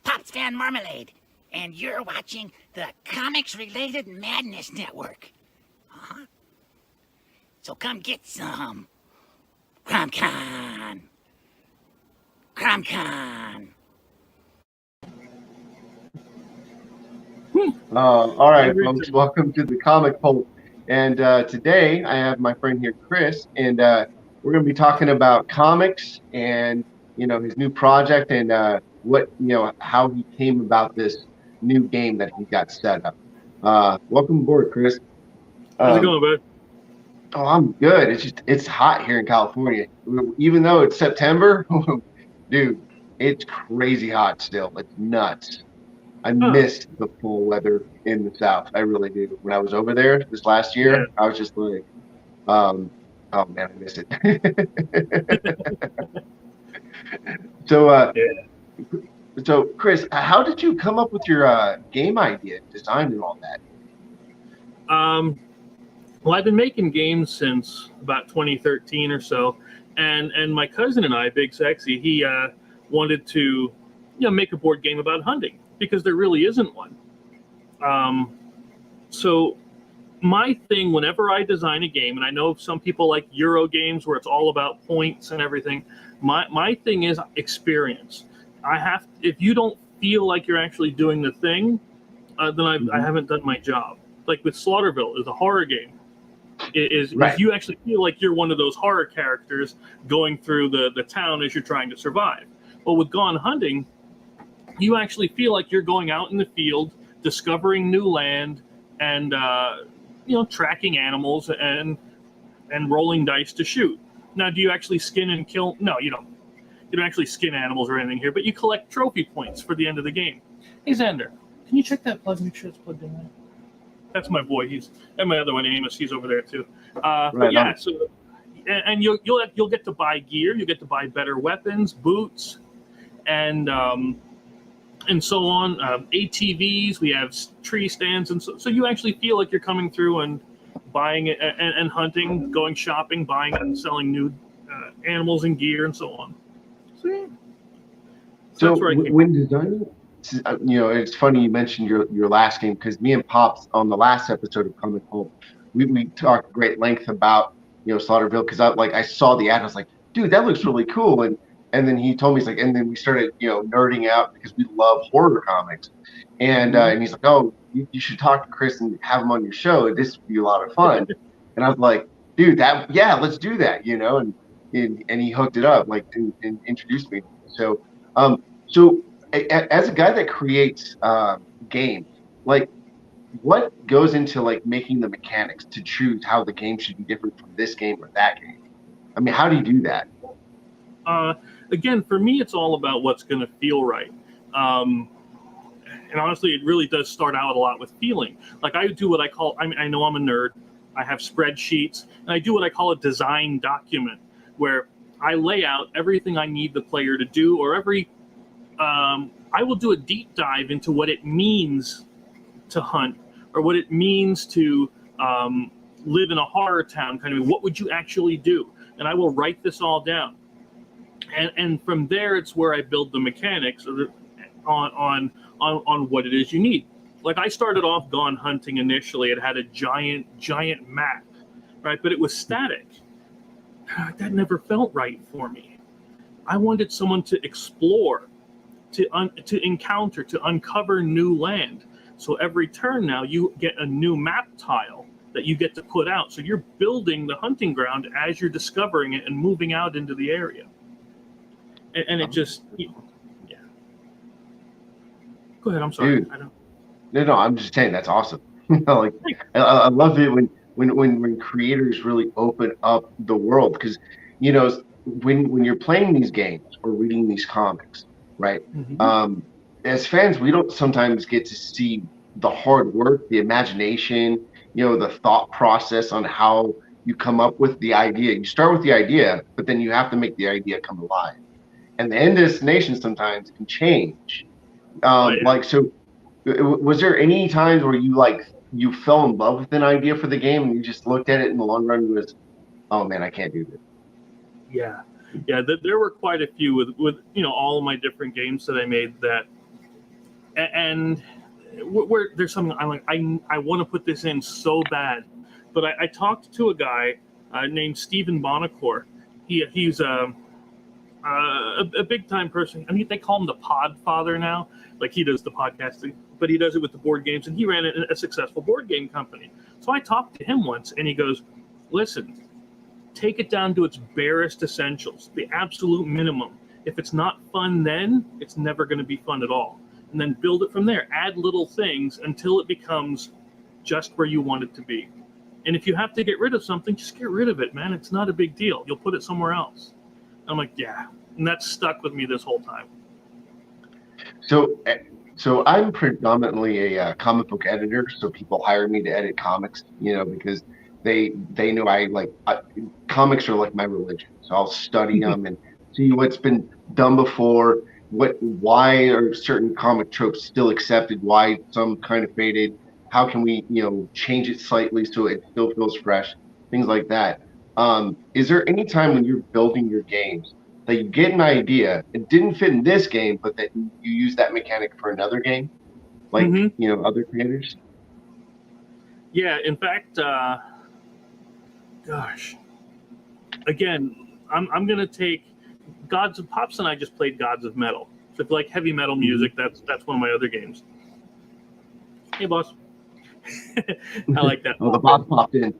Pop's Fan Marmalade, and you're watching the Comics-Related Madness Network. Uh-huh. So come get some. CromCon. CromCon. All right, folks, welcome to the Comic Pulp. And today I have my friend here, Chris, and we're going to be talking about comics and, his new project and how he came about this new game that he got set up. Welcome aboard, Chris. How's it going, bud? Oh, I'm good. It's hot here in California. Even though it's September, dude, it's crazy hot still. It's nuts. I missed the full weather in the South. I really do. When I was over there this last year, I was just like, oh man, I missed it. So Chris, how did you come up with your game idea, design, and all that? Well, I've been making games since about 2013 or so, and my cousin and I, Big Sexy, he wanted to, make a board game about hunting, because there really isn't one. So my thing, whenever I design a game, and I know some people like Euro games where it's all about points and everything, my thing is experience. If you don't feel like you're actually doing the thing, then I haven't done my job. Like with Slaughterville is a horror game. Is you actually feel like you're one of those horror characters going through the town as you're trying to survive. Well, with Gone Hunting, you actually feel like you're going out in the field, discovering new land, and tracking animals and rolling dice to shoot. Now, do you actually skin and kill? No, you don't. You don't actually skin animals or anything here, but you collect trophy points for the end of the game. Hey, Xander, can you check that plug? Make sure it's plugged in there. That's my boy. And my other one, Amos. He's over there too. So, and you'll get to buy gear. You get to buy better weapons, boots, and so on. ATVs. We have tree stands, and so you actually feel like you're coming through and buying it and hunting, going shopping, buying and selling new animals and gear, and so on. So when designing, it's funny you mentioned your last game, because me and Pops on the last episode of Comic Pulp, we talked great length about Slaughterville, because I saw the ad, I was like, dude, that looks really cool, and then he told me, he's like, and then we started nerding out because we love horror comics, and he's like, oh, you should talk to Chris and have him on your show. This would be a lot of fun. And I was like, dude, let's do that, and he hooked it up, and introduced me. So as a guy that creates games, what goes into making the mechanics to choose how the game should be different from this game or that game? I mean, how do you do that? Again, for me, it's all about what's going to feel right. And honestly, it really does start out a lot with feeling. I do what I call, I know I'm a nerd. I have spreadsheets, and I do what I call a design document, where I lay out everything I need the player to do, or I will do a deep dive into what it means to hunt, or what it means to live in a horror town. Kind of, what would you actually do? And I will write this all down. And from there, it's where I build the mechanics on what it is you need. I started off Gone Hunting initially. It had a giant map, right? But it was static. That never felt right for me. I wanted someone to explore, to encounter, to uncover new land. So every turn now, you get a new map tile that you get to put out. So you're building the hunting ground as you're discovering it and moving out into the area. And it just, yeah. Go ahead. I'm sorry. Dude, no, I'm just saying that's awesome. I love it when creators really open up the world, because when you're playing these games or reading these comics, right? Mm-hmm. As fans, we don't sometimes get to see the hard work, the imagination, the thought process on how you come up with the idea. You start with the idea, but then you have to make the idea come alive. And the end destination sometimes can change. So was there any times where you fell in love with an idea for the game and you just looked at it in the long run and was, oh man, I can't do this? Yeah. There were quite a few with all of my different games that I made that And where there's something I'm like, I want to put this in so bad, but I talked to a guy named Stephen Bonacore. He's a big time person. I mean, they call him the Pod Father now. Like, he does the podcasting, but he does it with the board games, and he ran a successful board game company. So I talked to him once, and he goes, "Listen, take it down to its barest essentials, the absolute minimum. If it's not fun, then it's never going to be fun at all. And then build it from there. Add little things until it becomes just where you want it to be. And if you have to get rid of something, just get rid of it, man. It's not a big deal. You'll put it somewhere else." I'm like, yeah. And that's stuck with me this whole time. So I'm predominantly a comic book editor. So people hire me to edit comics, because they know comics are like my religion. So I'll study them and see what's been done before, why are certain comic tropes still accepted, why some kind of faded, how can we, change it slightly so it still feels fresh, things like that. Is there any time when you're building your games that you get an idea, it didn't fit in this game, but that you use that mechanic for another game, like, other creators? Yeah, in fact, gosh, again, I'm going to take Gods of Pops, and I just played Gods of Metal. So if you like heavy metal music, that's one of my other games. Hey, boss. I like that. Oh, the boss popped in.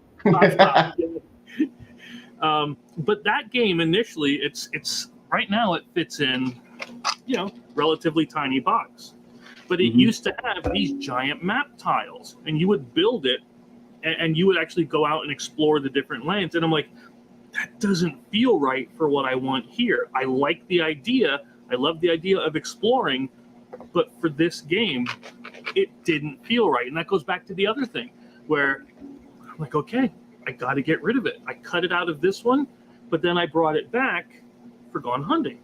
But that game initially, it's right now it fits in, relatively tiny box. But it used to have these giant map tiles, and you would build it, and you would actually go out and explore the different lands. And I'm like, that doesn't feel right for what I want here. I like the idea. I love the idea of exploring, but for this game, it didn't feel right. And that goes back to the other thing where I'm like, okay, I got to get rid of it. I cut it out of this one, but then I brought it back for Gone Hunting,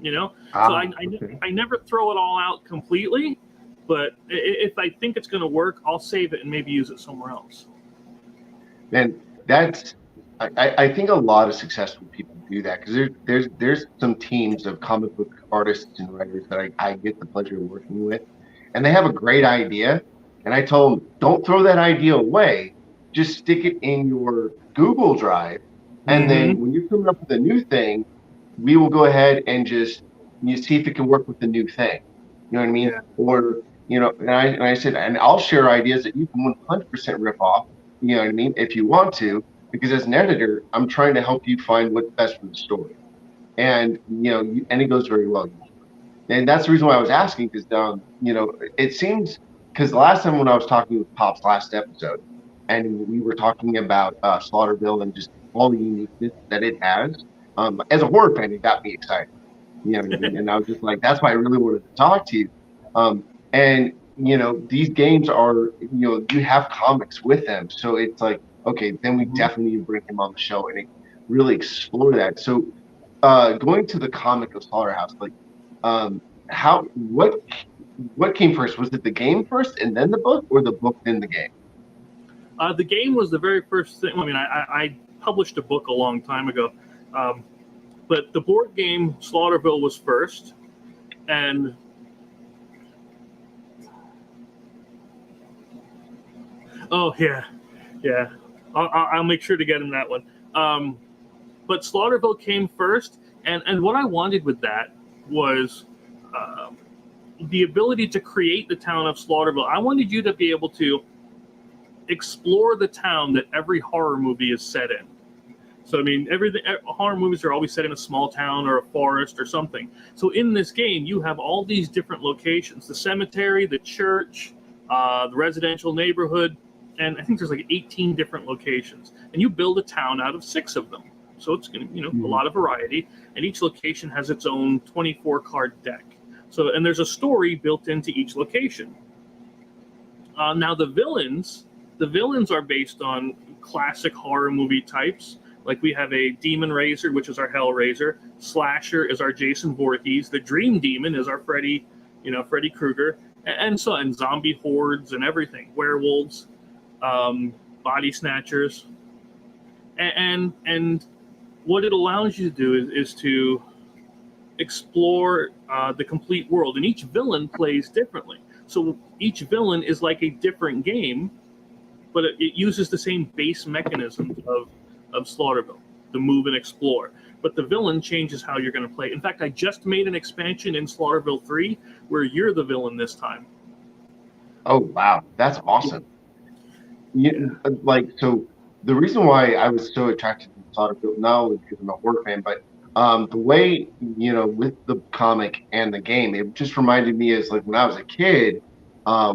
So I never throw it all out completely, but if I think it's going to work, I'll save it and maybe use it somewhere else. And I think a lot of successful people do that, because there's some teams of comic book artists and writers that I get the pleasure of working with, and they have a great idea, and I told them, don't throw that idea away, just stick it in your Google Drive, and then when you're coming up with a new thing, we will go ahead and just see if it can work with the new thing. You know what I mean? Yeah. Or and I said, and I'll share ideas that you can 100% rip off. You know what I mean? If you want to. Because as an editor, I'm trying to help you find what's best for the story, and and it goes very well. And that's the reason why I was asking, because it seems, because the last time when I was talking with Pop's last episode, and we were talking about Slaughterville and just all the uniqueness that it has, as a horror fan, it got me excited. And I was just like, that's why I really wanted to talk to you. And these games are, you have comics with them, so it's like, okay, then we definitely need to bring him on the show and really explore that. So, going to the comic of Slaughterhouse, like, what came first? Was it the game first and then the book, or the book then the game? The game was the very first thing. I mean, I published a book a long time ago, but the board game Slaughterville was first, and oh yeah. I'll make sure to get him that one. But Slaughterville came first, and what I wanted with that was the ability to create the town of Slaughterville. I wanted you to be able to explore the town that every horror movie is set in. So, I mean, horror movies are always set in a small town or a forest or something. So in this game, you have all these different locations: the cemetery, the church, the residential neighborhood, and I think there's like 18 different locations, and you build a town out of 6 of them. So it's going to, a lot of variety, and each location has its own 24 card deck. So, and there's a story built into each location. Now the villains are based on classic horror movie types. Like, we have a Demon Raiser, which is our Hellraiser. Slasher is our Jason Voorhees. The Dream Demon is our Freddy Krueger, and zombie hordes and everything, werewolves. Body snatchers, and what it allows you to do is to explore the complete world, and each villain plays differently. So each villain is like a different game, but it uses the same base mechanisms of Slaughterville, the move and explore. But the villain changes how you're going to play. In fact, I just made an expansion in Slaughterville 3 where you're the villain this time. Oh, wow. That's awesome. Like, so the reason why I was so attracted to Slaughterville, not only because I'm a horror fan, but the way, with the comic and the game, it just reminded me as like when I was a kid,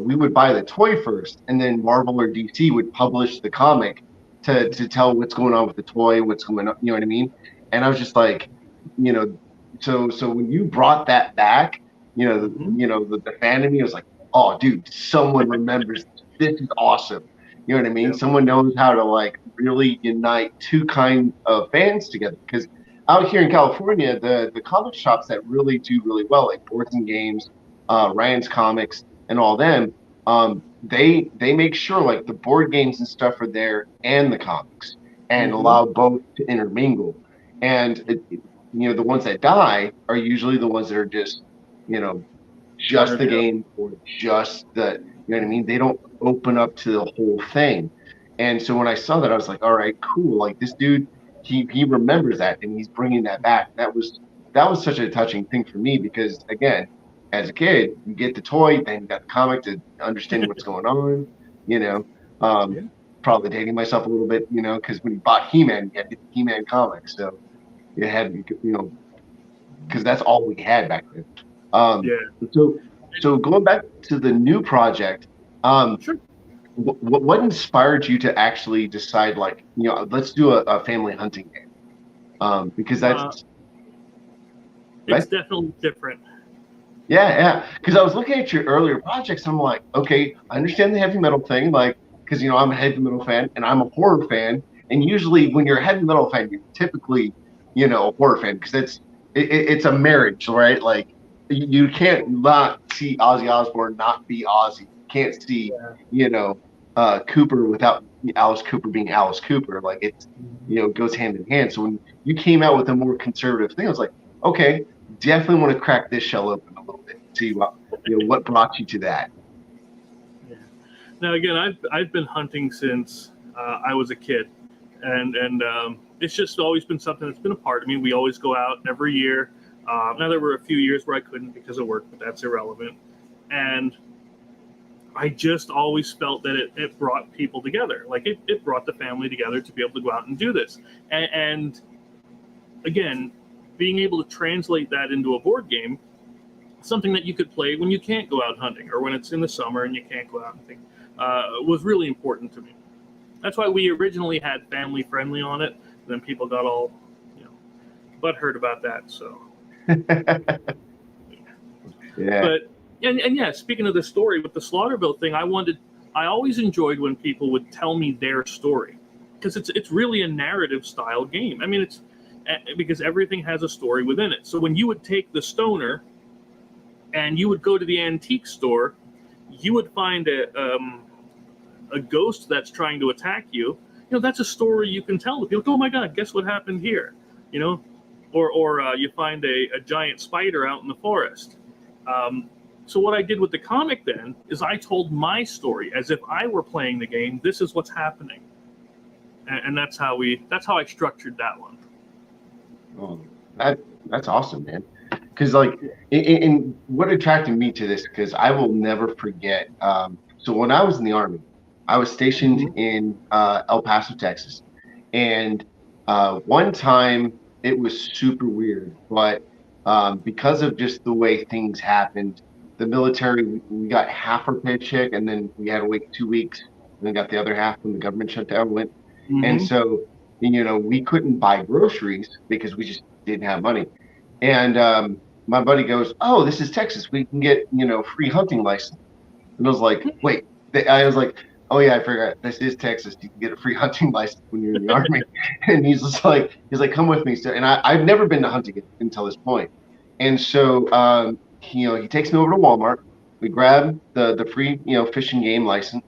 we would buy the toy first, and then Marvel or DC would publish the comic to tell what's going on with the toy, what's going on, you know what I mean? And I was just like, so when you brought that back, the fan in me was like, oh, dude, someone remembers this is awesome. You know what I mean? Yep. Someone knows how to like really unite two kinds of fans together. Because out here in California, the comic shops that really do really well, like Boards and Games, Ryan's Comics, and all them, they make sure like the board games and stuff are there and the comics, and allow both to intermingle. And the ones that die are usually the ones that are just the game or just the, you know what I mean? They don't open up to the whole thing. And so when I saw that, I was like, all right, cool. Like this dude, he remembers that and he's bringing that back. That was such a touching thing for me because, again, as a kid, you get the toy, then you got the comic to understand what's going on, Probably dating myself a little bit, because when you bought He-Man, you had to get the He-Man comics. So you had, because that's all we had back then. So going back to the new project, Sure. What inspired you to actually decide, like, let's do a family hunting game? Because that's it's definitely different. Yeah. Because I was looking at your earlier projects, I'm like, okay, I understand the heavy metal thing, like, because I'm a heavy metal fan and I'm a horror fan, and usually when you're a heavy metal fan, you're typically, a horror fan because it's a marriage, right? Like, you can't not see Ozzy Osbourne not be Ozzy. You can't see, Cooper without Alice Cooper being Alice Cooper. Like it's, goes hand in hand. So when you came out with a more conservative thing, I was like, okay, definitely want to crack this shell open a little bit. See what brought you to that. Yeah. Now again, I've been hunting since I was a kid, and it's just always been something that's been a part of me. We always go out every year. Now there were a few years where I couldn't because of work, but that's irrelevant. And I just always felt that it brought people together. Like it brought the family together to be able to go out and do this. And again, being able to translate that into a board game, something that you could play when you can't go out hunting or when it's in the summer and you can't go out hunting, was really important to me. That's why we originally had family friendly on it. And then people got all, butthurt about that. So. Yeah. But and yeah, speaking of the story with the Slaughterville thing, I always enjoyed when people would tell me their story because it's really a narrative style game. I mean, it's because everything has a story within it. So when you would take the stoner and you would go to the antique store, you would find a ghost that's trying to attack you. That's a story you can tell to people. Oh my God, guess what happened here? Or you find a giant spider out in the forest. So what I did with the comic then is I told my story as if I were playing the game. This is what's happening, and that's how I structured that one. Oh, that's awesome, man. Because like, in what attracted me to this, because I will never forget. So when I was in the Army, I was stationed in El Paso, Texas, and one time it was super weird, but because of just the way things happened, the military, we got half our paycheck, and then we had to wait 2 weeks, and then got the other half when the government shutdown went. And so, we couldn't buy groceries because we just didn't have money. And my buddy goes, "Oh, this is Texas. We can get, free hunting license." And I was like, "Wait." I was like, "Oh yeah, I forgot. This is Texas. You can get a free hunting license when you're in the Army." And he's like, "Come with me." So, and I've never been to hunting until this point. And so, he takes me over to Walmart. We grab the free, fish and game license.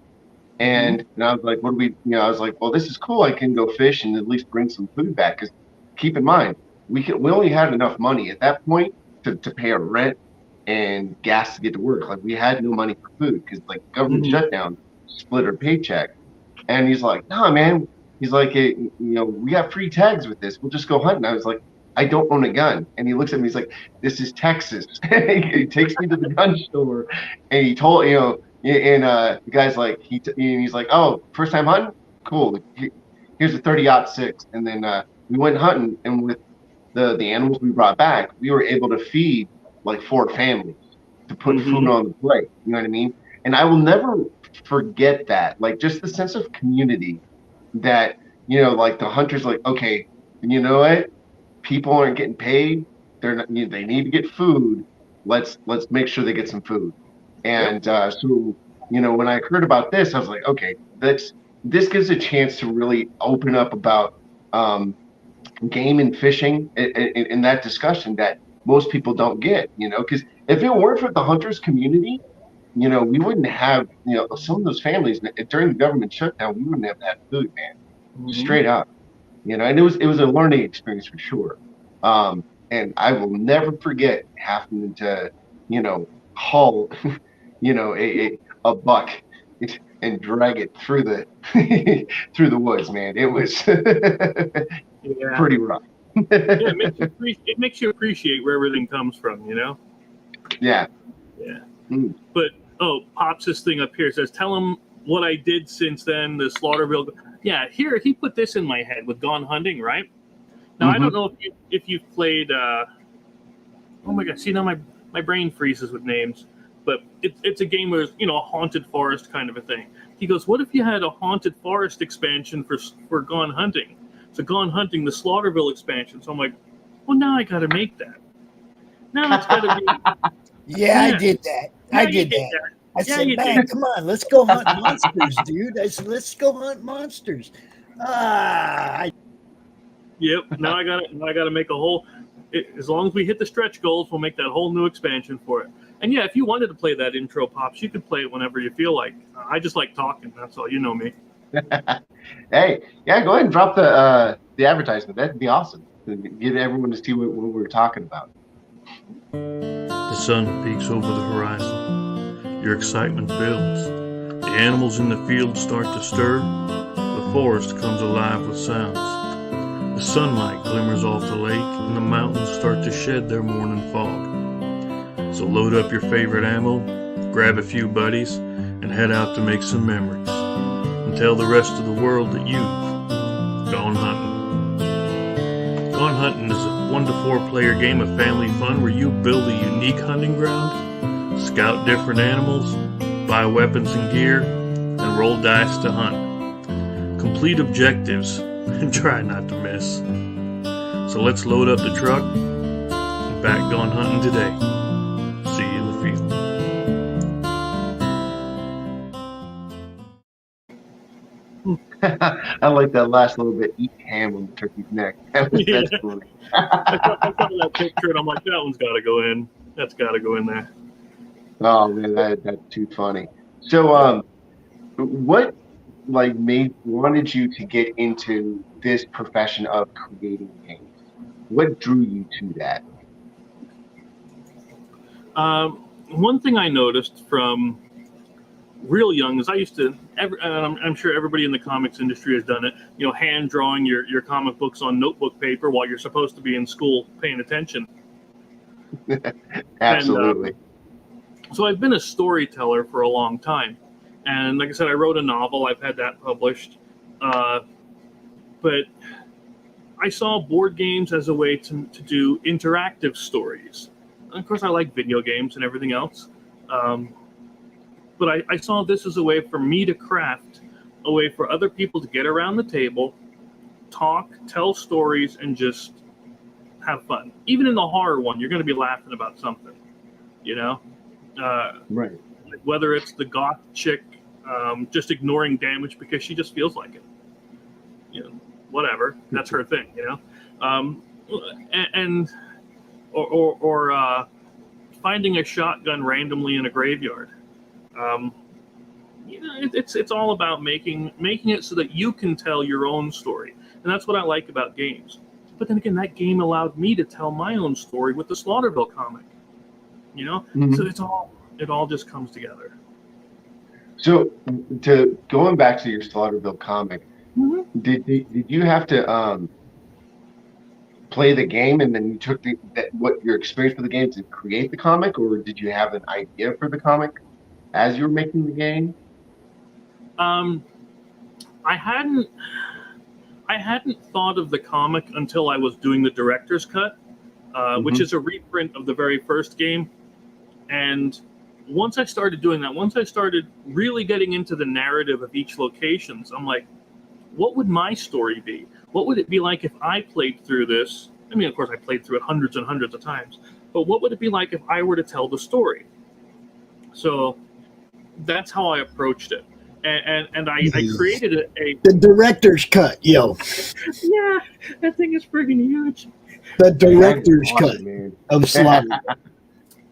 And I was like, "What do we?" I was like, "Well, this is cool. I can go fish and at least bring some food back." Because keep in mind, we only had enough money at that point to pay our rent and gas to get to work. Like we had no money for food because like government shutdown split our paycheck. And he's like, "No, man." He's like, "Hey, we got free tags with this. We'll just go hunting." I was like, "I don't own a gun." And he looks at me. He's like, "This is Texas." He takes me to the gun store, and he told and the guy's like, he's like, "Oh, first time hunting? Cool. Here's a 30-06." And then we went hunting, and with the animals we brought back, we were able to feed like 4 families to put food on the plate. You know what I mean? And I will never forget that. Like just the sense of community that, like the hunters, like, okay, you know what? People aren't getting paid. They're not, they need to get food. Let's make sure they get some food. And so, when I heard about this, I was like, okay, this gives a chance to really open up about game and fishing in that discussion that most people don't get, because if it weren't for the hunters community, we wouldn't have, some of those families during the government shutdown, we wouldn't have had food, man, straight up, and it was a learning experience for sure. And I will never forget having to, haul, a buck and drag it through the through the woods, man. It was pretty rough. It makes you appreciate where everything comes from, Yeah. But Pops, this thing up here says, "Tell him what I did since then, the Slaughterville." Yeah, here he put this in my head with Gone Hunting, right? Now I don't know if you've played oh my god, see now my brain freezes with names. But it's a game where a haunted forest kind of a thing. He goes, "What if you had a haunted forest expansion for Gone Hunting?" So Gone Hunting, the Slaughterville expansion. So I'm like, well, now I got to make that. Now it's got to be. Yeah, I did that. I did that. I said, "Man, come on, let's go hunt monsters, dude." I said, "Let's go hunt monsters." Yep. Now I got to make a whole. As long as we hit the stretch goals, we'll make that whole new expansion for it. And yeah, if you wanted to play that intro, Pops, you could play it whenever you feel like. I just like talking. That's all. You know me. Hey, yeah, go ahead and drop the advertisement. That'd be awesome. Get everyone to see what we're talking about. The sun peeks over the horizon. Your excitement builds. The animals in the field start to stir. The forest comes alive with sounds. The sunlight glimmers off the lake, and the mountains start to shed their morning fog. So load up your favorite ammo, grab a few buddies, and head out to make some memories. And tell the rest of the world that you've gone hunting. Gone Hunting is a 1 to 4 player game of family fun where you build a unique hunting ground, scout different animals, buy weapons and gear, and roll dice to hunt. Complete objectives and try not to miss. So let's load up the truck and back Gone Hunting today. See you in the field. I like that last little bit. Eat ham on the turkey's neck. That's cool. I saw that picture and I'm like, that one's got to go in. That's got to go in there. Oh man, that's too funny. So, what wanted you to get into this profession of creating games? What drew you to that? One thing I noticed from real young is I used to, I'm sure everybody in the comics industry has done it, hand drawing your comic books on notebook paper while you're supposed to be in school paying attention. Absolutely. And, so I've been a storyteller for a long time. And like I said, I wrote a novel. I've had that published. But I saw board games as a way to do interactive stories. And of course, I like video games and everything else. But I saw this as a way for me to craft, a way for other people to get around the table, talk, tell stories, and just have fun. Even in the horror one, you're going to be laughing about something, Right. Whether it's the goth chick just ignoring damage because she just feels like it. Whatever. That's her thing, or finding a shotgun randomly in a graveyard. It's all about making it so that you can tell your own story, and that's what I like about games. But then again, that game allowed me to tell my own story with the Slaughterville comic. You know, Mhm. so it all just comes together. So, to going back to your Slaughterville comic, did you have to play the game and then you took what your experience for the game to create the comic, or did you have an idea for the comic as you were making the game? Um, I hadn't thought of the comic until I was doing the director's cut, which is a reprint of the very first game. And once I started doing that, once I started really getting into the narrative of each locations, I'm like, what would my story be? What would it be like if I played through this? I mean, of course, I played through it hundreds and hundreds of times, but what would it be like if I were to tell the story? So that's how I approached it. And I created the director's cut, yo. Yeah, that thing is friggin' huge. The director's cut man. of Slaughter.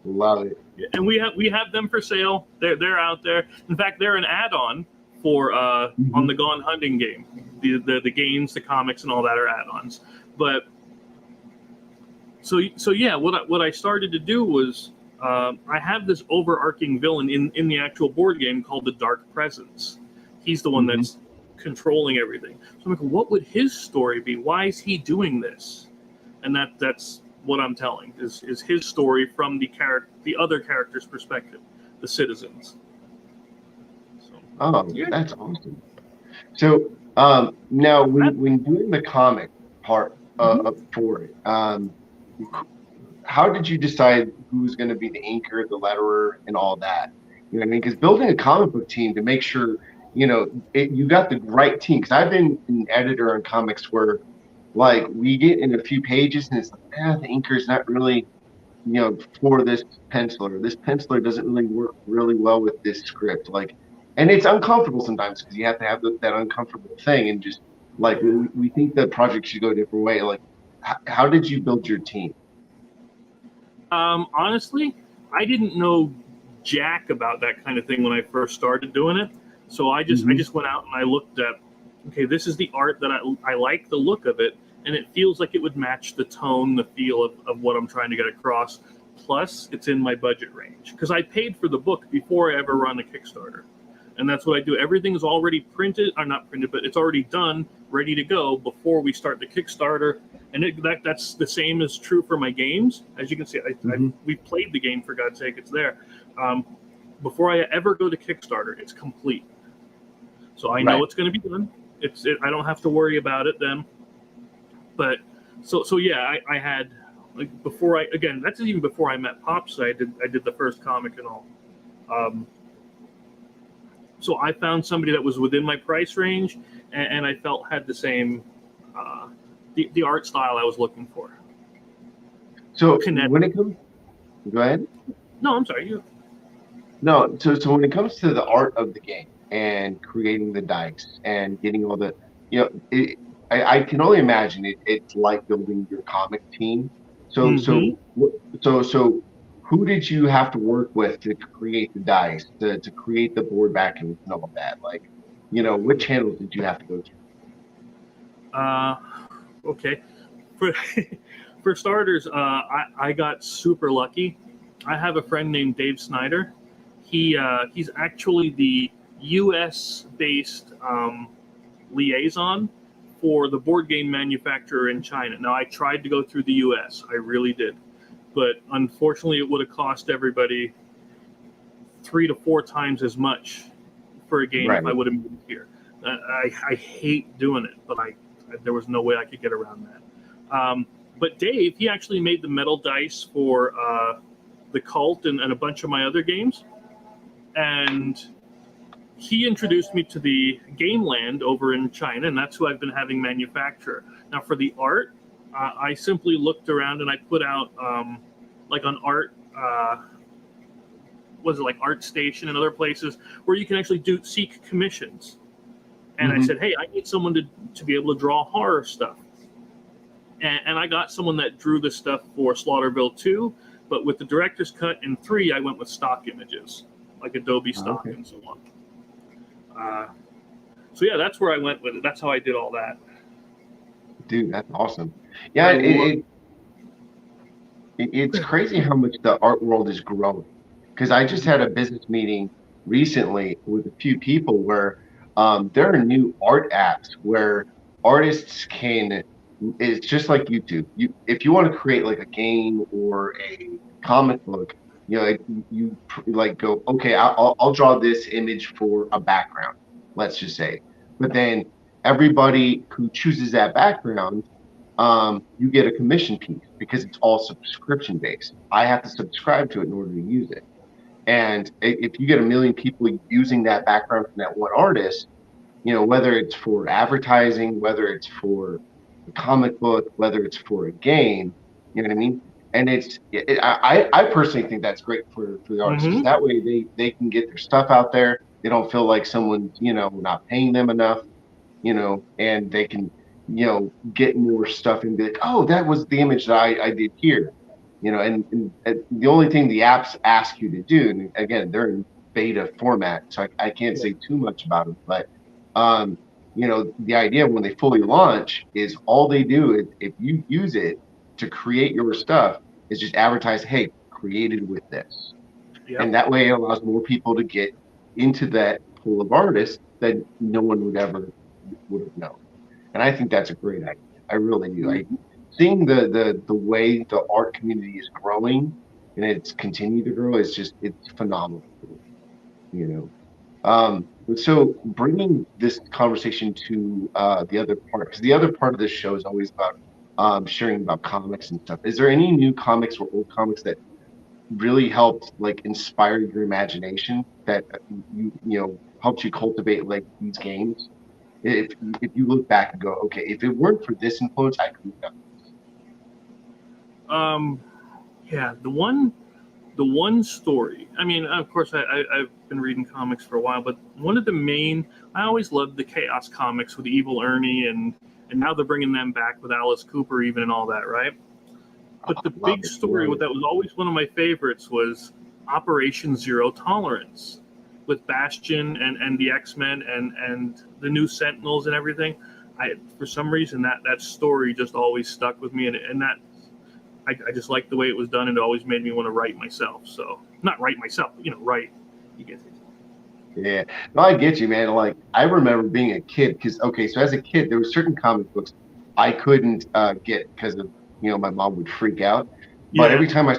Love it. And we have them for sale. They're out there. In fact, they're an add-on for on the Gone Hunting game. The games, the comics, and all that are add-ons. But so yeah, what I started to do was I have this overarching villain in the actual board game called the Dark Presence. He's the one that's controlling everything. So I'm like, what would his story be? Why is he doing this? And that's what I'm telling is his story from the other character's perspective, the citizens. So, that's awesome. So now when doing the comic part for it, how did you decide who's going to be the inker, the letterer, and all that? You know what I mean? Because building a comic book team to make sure, you got the right team. Because I've been an editor on comics where, like, we get in a few pages and it's like, the inker is not really, for this penciler. This penciler doesn't really work really well with this script. Like, and it's uncomfortable sometimes because you have to have that uncomfortable thing. And just, like, we think the project should go a different way. Like, how did you build your team? Honestly, I didn't know jack about that kind of thing when I first started doing it. So I just went out and I looked at, okay, this is the art that I like the look of it, and it feels like it would match the tone, the feel of what I'm trying to get across. Plus, it's in my budget range because I paid for the book before I ever run a Kickstarter, and that's what I do. Everything is already printed, or not printed, but it's already done, ready to go before we start the Kickstarter. And that's the same is true for my games. As you can see, we've played the game, for God's sake, it's there. Before I ever go to Kickstarter, it's complete. So I know it's going to be done. I don't have to worry about it then. But so yeah, I had, like, that's even before I met Pops. I did the first comic and all. So I found somebody that was within my price range, and I felt had the same the art style I was looking for. So when it comes, go ahead. No, I'm sorry. You. No, so when it comes to the art of the game and creating the dice and getting all the, I can only imagine it's like building your comic team. So who did you have to work with to create the dice, to create the board backings and all that? Like, what channels did you have to go through? Okay. For starters, I got super lucky. I have a friend named Dave Snyder. He's actually the U.S.-based liaison for the board game manufacturer in China. Now, I tried to go through the U.S. I really did. But unfortunately, it would have cost everybody 3 to 4 times as much for a game if I would have moved here. I hate doing it, but there was no way I could get around that. But Dave, he actually made the metal dice for the Cult and a bunch of my other games. And he introduced me to the Game Land over in China, and that's who I've been having manufacture. Now, for the art, I simply looked around and I put out, like on art, like ArtStation and other places where you can actually seek commissions. And I said, hey, I need someone to be able to draw horror stuff. And I got someone that drew this stuff for Slaughterville 2, but with the director's cut in 3, I went with stock images, like Adobe stock and so on. So yeah, that's where I went with it. That's how I did all that. Dude, that's awesome. Yeah, It's crazy how much the art world is growing. Because I just had a business meeting recently with a few people where there are new art apps where artists can. It's just like YouTube. If you want to create like a game or a comic book, like go, okay, I'll draw this image for a background, let's just say. But then everybody who chooses that background, you get a commission piece because it's all subscription based. I have to subscribe to it in order to use it. And if you get a million people using that background from that one artist, whether it's for advertising, whether it's for a comic book, whether it's for a game, you know what I mean? And I personally think that's great for the artists because that way they can get their stuff out there. They don't feel like someone's, not paying them enough, and they can, get more stuff and be like, oh, that was the image that I did here, and the only thing the apps ask you to do, and again, they're in beta format, so I can't say too much about them, but the idea when they fully launch is all they do is if you use it to create your stuff is just advertise, hey, created with this. Yep. And that way it allows more people to get into that pool of artists that no one would have known. And I think that's a great idea. I really do. Seeing the way the art community is growing and it's continued to grow, it's phenomenal. So bringing this conversation to the other part, because the other part of this show is always about sharing about comics and stuff. Is there any new comics or old comics that really helped like inspire your imagination that helped you cultivate like these games? If you look back and go, okay, if it weren't for this influence, I couldn't have done this. Yeah, the one story. I mean, of course, I've been reading comics for a while, but one of the main, I always loved the Chaos comics with Evil Ernie, and now they're bringing them back with Alice Cooper even and all that, right? But the big story that was always one of my favorites was Operation Zero Tolerance with Bastion and the X-Men and the new Sentinels and everything. For some reason, that story just always stuck with me, and that I just liked the way it was done, and it always made me want to write myself. So, not write myself, write. You get it. Yeah. No, I get you, man. Like, I remember being a kid, because, so as a kid, there were certain comic books I couldn't get because of, my mom would freak out. But every time I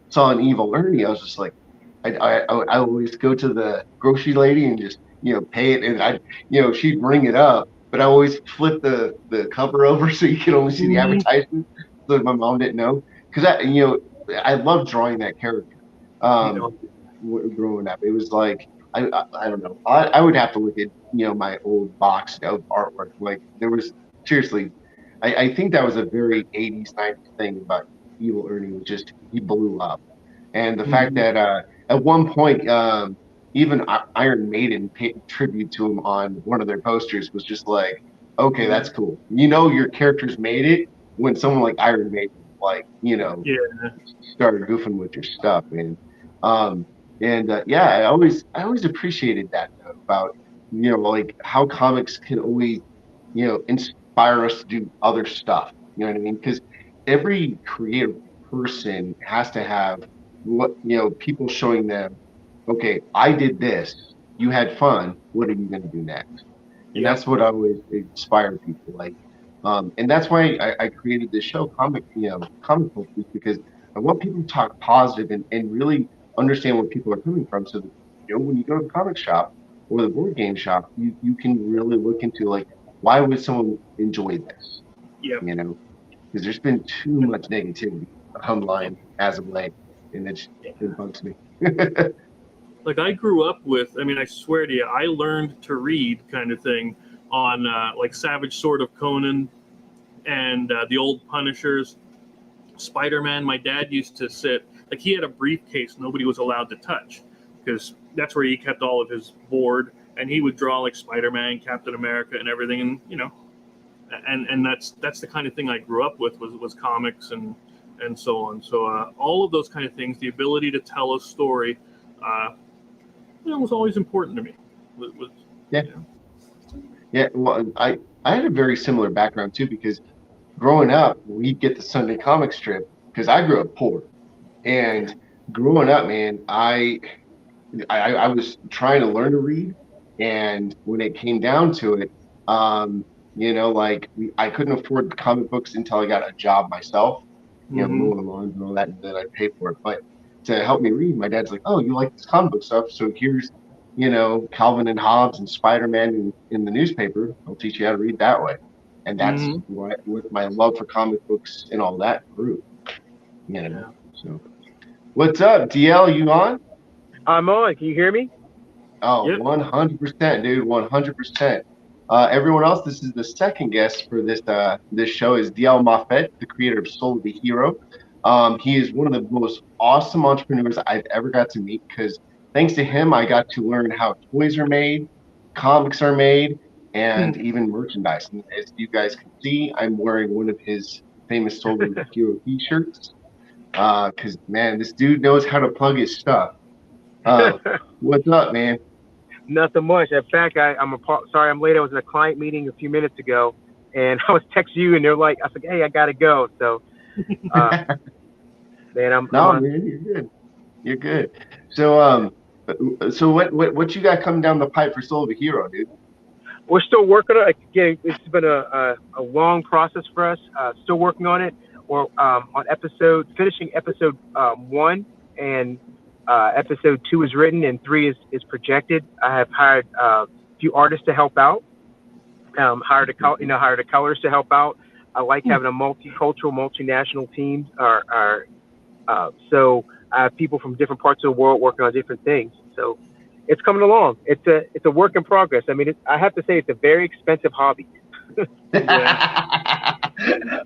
saw an Evil Ernie, I was just like, I always go to the grocery lady and just, pay it. And she'd ring it up, but I always flip the cover over so you could only see the advertisement so that my mom didn't know. Because I love drawing that character. Growing up, it was like I don't know. I would have to look at my old box of artwork. Like there was seriously, I think that was a very 80s 90s thing about Evil Ernie. Was just he blew up, and the fact that at one point even Iron Maiden paid tribute to him on one of their posters was just like, okay, that's cool. Your characters made it when someone like Iron Maiden started goofing with your stuff, and I always appreciated that about like how comics can always inspire us to do other stuff. You know what I mean? Because every creative person has to have people showing them, okay, I did this, you had fun, what are you going to do next? And that's what I always inspire people. Like, and that's why I created this show, Comic Book Week, because I want people to talk positive and really understand where people are coming from. So that, when you go to the comic shop or the board game shop, you can really look into like, why would someone enjoy this? Yeah. Because there's been too much negativity online as of late, and it bugs me. Like I grew up with, I swear to you, I learned to read kind of thing on like Savage Sword of Conan and the old Punishers, Spider-Man. My dad used to sit, like he had a briefcase nobody was allowed to touch because that's where he kept all of his board, and he would draw like Spider-Man, Captain America, and everything, and that's the kind of thing I grew up with was comics and so on. So all of those kind of things, the ability to tell a story, was always important to me. Yeah, well, I had a very similar background too, because growing up, we'd get the Sunday comic strip, because I grew up poor, and growing up, man, I was trying to learn to read, and when it came down to it, like I couldn't afford comic books until I got a job myself, mowing lawns and all that, and then I pay for it. But to help me read, my dad's like, "Oh, you like this comic book stuff? So here's, Calvin and Hobbes and Spider-Man in the newspaper. I'll teach you how to read that way." And that's with my love for comic books and all that grew. So what's up, DL? You on? I'm on. Can you hear me? Oh, Yep. 100%, dude. 100%. Everyone else, this is the second guest for this show is DL Moffett, the creator of Soul of the Hero. He is one of the most awesome entrepreneurs I've ever got to meet because thanks to him, I got to learn how toys are made, comics are made, and even merchandise. And as you guys can see, I'm wearing one of his famous Soul of the Hero t-shirts because, man, this dude knows how to plug his stuff. What's up, man? Nothing much. In fact, sorry I'm late. I was in a client meeting a few minutes ago, and I was texting you, and they're like, I was like, hey, I gotta go. So, man, man, you're good. You're good. So, so what you got coming down the pipe for Soul of a Hero, dude? We're still working on it. Again, it's been a long process for us. Still working on it. We're finishing episode 1, and episode 2 is written and 3 is projected. I have hired a few artists to help out. Hired the colors to help out. I like having a multicultural, multinational team. So I have people from different parts of the world working on different things. So it's coming along. It's a work in progress. I mean, I have to say it's a very expensive hobby.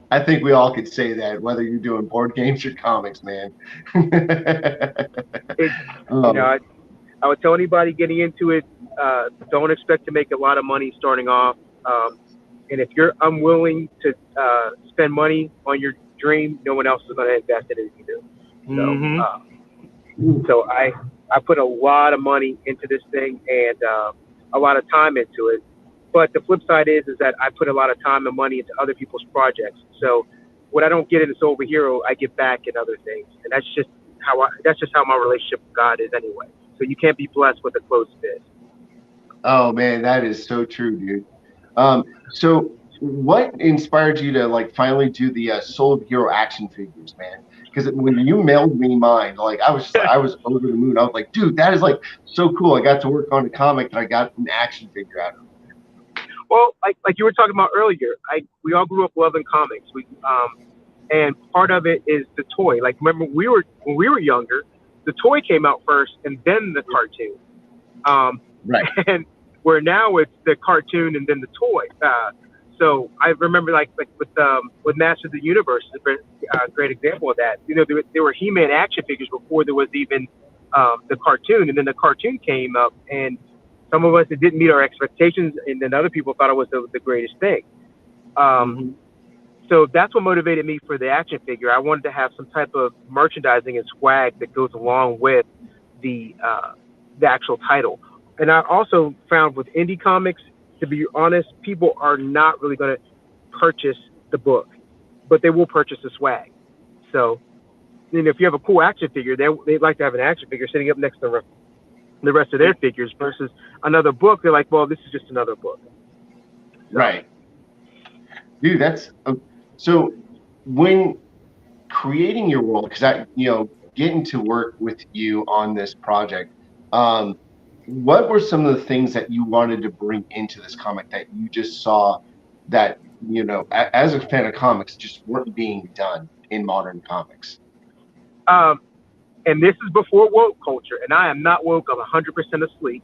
I think we all could say that, whether you're doing board games or comics, man. I would tell anybody getting into it, don't expect to make a lot of money starting off. And if you're unwilling to spend money on your dream, no one else is going to invest in it if you do. So I put a lot of money into this thing and a lot of time into it. But the flip side is that I put a lot of time and money into other people's projects. So what I don't get in Soul of a Hero, I get back in other things, and that's just how my relationship with God is anyway. So you can't be blessed with a closed fist. Oh man, that is so true, dude. So what inspired you to finally do the Soul of a Hero action figures, man? Because when you mailed me mine, I was over the moon. I was like, dude, that is so cool. I got to work on a comic and I got an action figure out of it. Well, like you were talking about earlier, we all grew up loving comics. And part of it is the toy. Remember when we were younger, the toy came out first and then the cartoon. Right. And where now it's the cartoon and then the toy. So I remember with Masters of the Universe is a great example of that. There were He-Man action figures before there was even the cartoon, and then the cartoon came up, and some of us, it didn't meet our expectations, and then other people thought it was the greatest thing. So that's what motivated me for the action figure. I wanted to have some type of merchandising and swag that goes along with the actual title. And I also found with indie comics, to be honest, people are not really going to purchase the book, but they will purchase the swag. So, if you have a cool action figure, they'd like to have an action figure sitting up next to the rest of their figures versus another book. They're like, well, this is just another book. So, right. Dude, that's so when creating your world, because getting to work with you on this project, what were some of the things that you wanted to bring into this comic that you just saw that, as a fan of comics, just weren't being done in modern comics? And this is before woke culture, and I am not woke. I'm 100% asleep.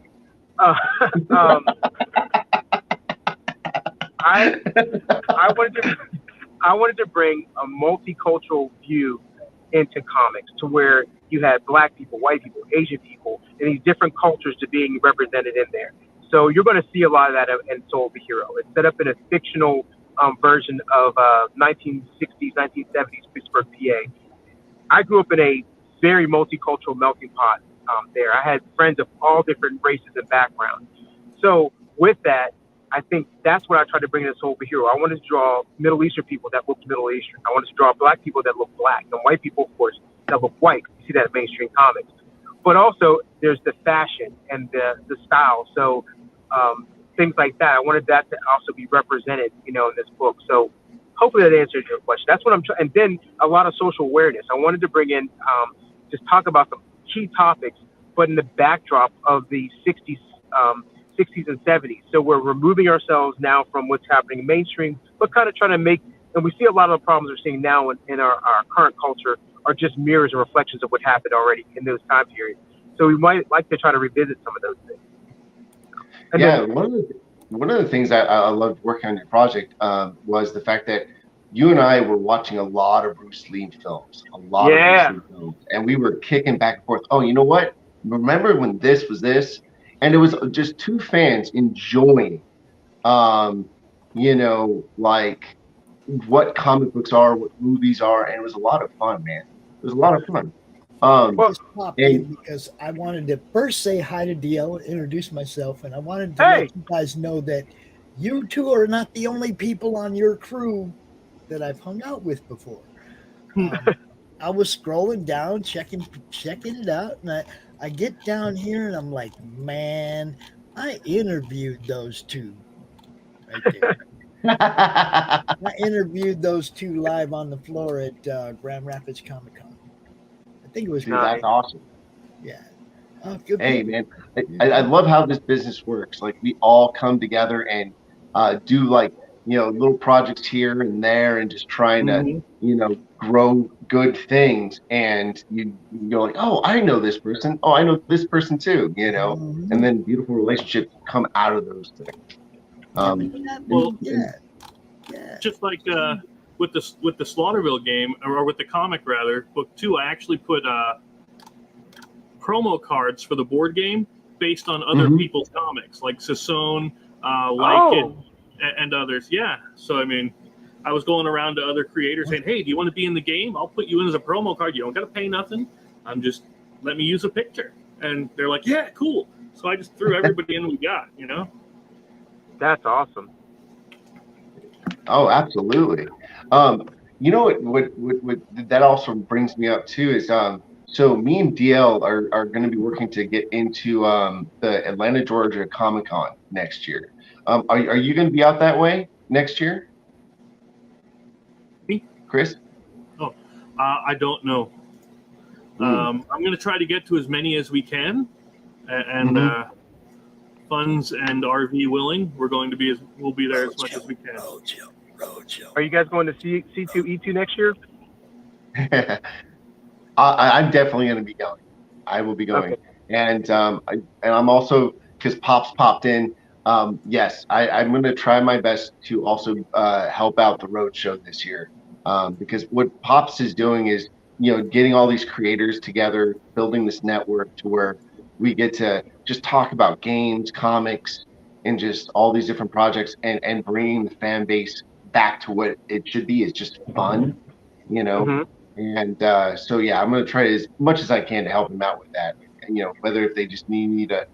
I wanted to bring a multicultural view into comics to where you had Black people, white people, Asian people, and these different cultures to being represented in there. So you're going to see a lot of that in Soul of a Hero. It's set up in a fictional version of 1960s, 1970s Pittsburgh, PA. I grew up in a very multicultural melting pot there. I had friends of all different races and backgrounds. So with that, I think that's what I tried to bring in this whole hero. I wanted to draw Middle Eastern people that looked Middle Eastern. I wanted to draw black people that look black, and white people, of course, that look white. You see that in mainstream comics. But also, there's the fashion and the style. So things like that. I wanted that to also be represented, in this book. So hopefully that answers your question. That's what I'm trying. And then a lot of social awareness. I wanted to bring in, just talk about some key topics, but in the backdrop of the 60s and 70s. So we're removing ourselves now from what's happening in mainstream, but kind of trying to make, and we see a lot of the problems we're seeing now in our current culture are just mirrors and reflections of what happened already in those time periods. So we might like to try to revisit some of those things. And then, one of the things I loved working on your project was the fact that you and I were watching a lot of Bruce Lee films, and we were kicking back and forth. Oh, you know what? Remember when this was this? And it was just two fans enjoying, like what comic books are, what movies are, and it was a lot of fun, man. It was a lot of fun. Just popped in because I wanted to first say hi to DL and introduce myself, and I wanted to let you guys know that you two are not the only people on your crew that I've hung out with before. I was scrolling down, checking it out, and I get down here and I'm like, man, I interviewed those two right there. I interviewed those two live on the floor at Grand Rapids Comic Con. I think it was. Dude, that's awesome. Yeah. Oh, good. Hey, man, I love how this business works. Like we all come together and do like, little projects here and there and just trying to, grow good things. And you're like, oh, I know this person. Oh, I know this person too, and then beautiful relationships come out of those things. Just like with the Slaughterville game, or with the comic rather, book 2, I actually put promo cards for the board game based on other people's comics, like Sassone, and others. Yeah. So I mean, I was going around to other creators saying, "Hey, do you want to be in the game? I'll put you in as a promo card. You don't got to pay nothing. I'm just let me use a picture." And they're like, "Yeah, cool." So I just threw everybody in we got. That's awesome. Oh, absolutely. You know what that also brings me up too is so me and DL are going to be working to get into the Atlanta, Georgia Comic Con next year. Are you going to be out that way next year? Me? Chris? Oh, I don't know. I'm going to try to get to as many as we can, and funds and RV willing, we'll be there as much as we can. Roadshow. Are you guys going to C2E2 next year? I'm definitely going to be going. I will be going, and I'm also, because Pops popped in. Yes, I'm going to try my best to also help out the roadshow this year, because what Pops is doing is getting all these creators together, building this network to where we get to just talk about games, comics, and just all these different projects, and bringing the fan base back to what it should be, is just fun, And so yeah, I'm going to try as much as I can to help them out with that. And, whether if they just need me to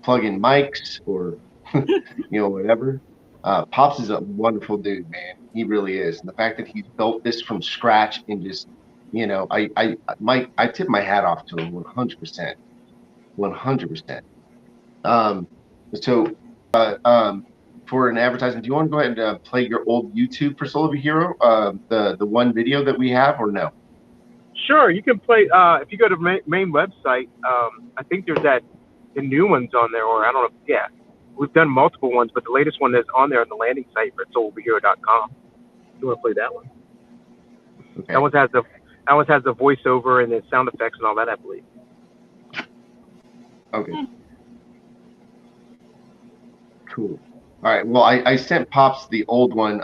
plug in mics or whatever. Pops is a wonderful dude, man. He really is. And the fact that he built this from scratch and just I tip my hat off to him 100%. 100%. For an advertisement, do you want to go ahead and play your old YouTube for Soul of a Hero, the one video that we have, or no? Sure, you can play. If you go to main website, I think there's the new ones on there, or I don't know. Yeah, we've done multiple ones, but the latest one is on there on the landing site for souloverhero.com. You want to play that one? Okay. That one has the voiceover and the sound effects and all that, I believe. Okay. Cool. All right. Well, I sent Pops the old one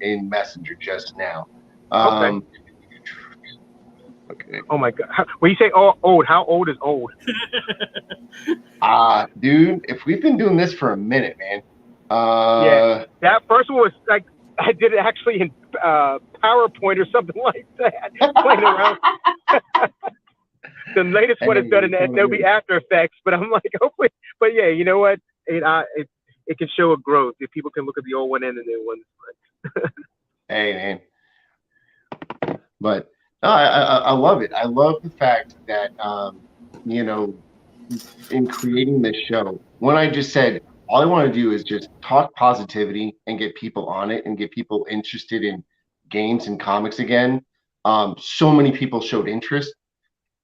in Messenger just now. Okay. Oh my God. When you say old, how old is old? Dude, if we've been doing this for a minute, man. Yeah. That first one was like, I did it actually in PowerPoint or something like that, playing around. The latest one is done in Adobe After Effects, but I'm like, hopefully, but yeah, you know what? It it can show a growth if people can look at the old one and the new one. Hey, man. But no, I love it. I love the fact that, you know, in creating this show, when I just said, all I want to do is just talk positivity and get people on it and get people interested in games and comics again. So many people showed interest.